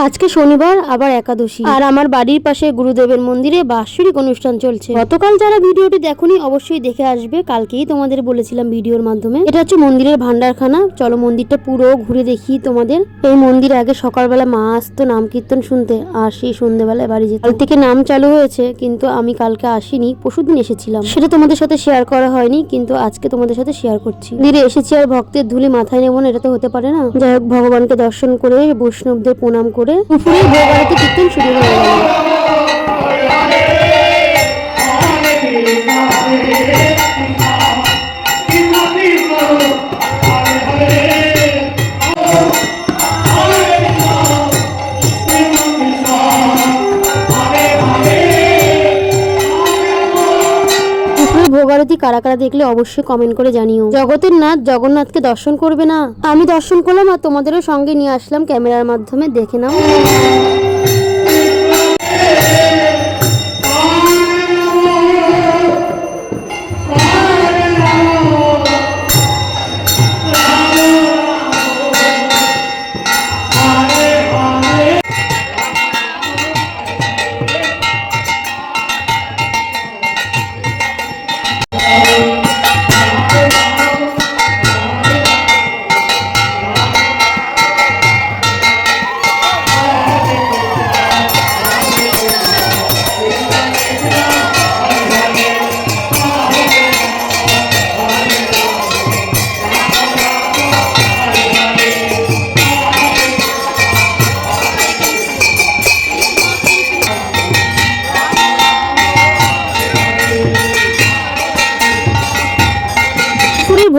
আজকে শনিবার আবার একাদশী, আর আমার বাড়ির পাশে গুরুদেবের মন্দিরে বাৎসরিক অনুষ্ঠান চলছে। গতকাল যারা ভিডিওটি দেখোনি অবশ্যই দেখে আসবে, কালকেই তোমাদের বলেছিলাম ভিডিওর মাধ্যমে। এটা হচ্ছে মন্দিরের ভান্ডারখানা, চলো মন্দিরটা পুরো ঘুরে দেখি তোমাদের। এই মন্দিরে আগে সকালবেলা মা আসতো নাম কীর্তন শুনতে, আর সেই সন্ধ্যেবেলায় বাড়ি যেত। কাল থেকে নাম চালু হয়েছে, কিন্তু আমি কালকে আসিনি, পরশুদিন এসেছিলাম। সেটা তোমাদের সাথে শেয়ার করা হয়নি, কিন্তু আজকে তোমাদের সাথে শেয়ার করছি। মন্দিরে এসেছি আর ভক্তের ধুলি মাথায় নেবো না, এটা তো হতে পারে না। যাই হোক, ভগবানকে দর্শন করে বৈষ্ণবদের প্রণাম করে দুপুরে ভোগ আরতি কীর্তন শুরু হয়ে গেল। ভোগ আরতি কারা কারা দেখলে অবশ্যই কমেন্ট করে জানিও। জগতের নাথ জগন্নাথকে দর্শন করবে না? আমি দর্শন করলাম আর তোমাদেরও সঙ্গে নিয়ে আসলাম ক্যামেরার মাধ্যমে, দেখে নাও।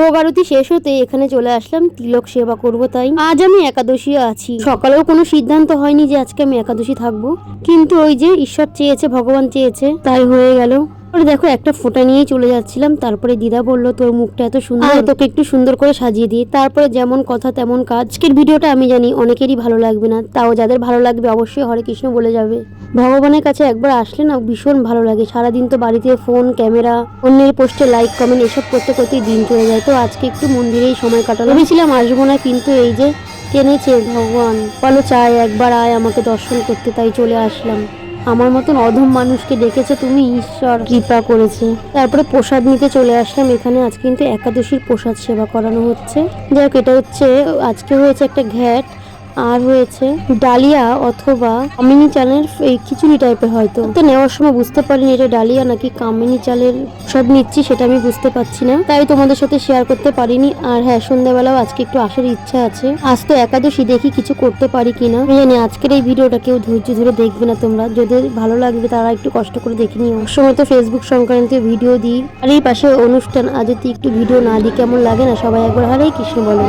ভোগ আরতি শেষ হতে এখানে চলে আসলাম তিলক সেবা করব, তাই আজ আমি একাদশী আছি। সকালেও কোনো সিদ্ধান্ত হয়নি যে আজকে আমি একাদশী থাকবো, কিন্তু ওই যে ঈশ্বর চেয়েছে, ভগবান চেয়েছে, তাই হয়ে গেল। দেখো একটা ফোঁটা নিয়েই চলে যাচ্ছিলাম, তারপরে দিদা বললো তোর মুখটা এত সুন্দর, তোকে একটু সুন্দর করে সাজিয়ে দিই। তারপরে যেমন কথা তেমন কাজ। আজকের ভিডিওটা আমি জানি অনেকেরই ভালো লাগবে না, তাও যাদের ভালো লাগবে অবশ্যই হরে কৃষ্ণ বলে যাবে। ভগবানের কাছে একবার আসলে না ভীষণ ভালো লাগে। সারাদিন তো বাড়িতে ফোন, ক্যামেরা, অন্যের পোস্টে লাইক কমেন্ট এসব করতে করতেই দিন চলে যায়। তো আজকে একটু মন্দিরেই সময় কাটালো। ভেবেছিলাম আসবো না, কিন্তু এই যে টেনেছে ভগবান, বলো চাই একবার আয় আমাকে দর্শন করতে, তাই চলে আসলাম। আমার মতন অধম মানুষকে ডেকেছে তুমি, ঈশ্বর কৃপা করেছে। তারপরে প্রসাদ নিতে চলে আসলাম এখানে। আজ কিন্তু একাদশীর প্রসাদ সেবা করানো হচ্ছে। যাই হোক, এটা হচ্ছে আজকে হয়েছে একটা ঘ্যাট, আর হয়েছে ডালিয়া অথবা কামিনী চালের এই খিচুড়ি টাইপের, হয়তো তো নেওয়ার সময় বুঝতে পারিনি এটা ডালিয়া নাকি কামিনী চালের সব নিচ্ছি, সেটা আমি বুঝতে পারছি না, তাই তোমাদের সাথে শেয়ার করতে পারিনি। আর হ্যাঁ, সন্ধ্যাবেলাও আজকে একটু আসার ইচ্ছা আছে। আজ তো একাদশী, দেখি কিছু করতে পারি কিনা। আমি জানি আজকের এই ভিডিওটা কেউ ধৈর্য ধরে দেখবে না, তোমরা যাদের ভালো লাগবে তারা একটু কষ্ট করে দেখে নিও। সময় তো ফেসবুক সংক্রান্ত ভিডিও দিই, আর এই পাশে অনুষ্ঠান, আজ যদি একটু ভিডিও না দিই কেমন লাগে না? সবাই একবার হরে কৃষ্ণ বলো।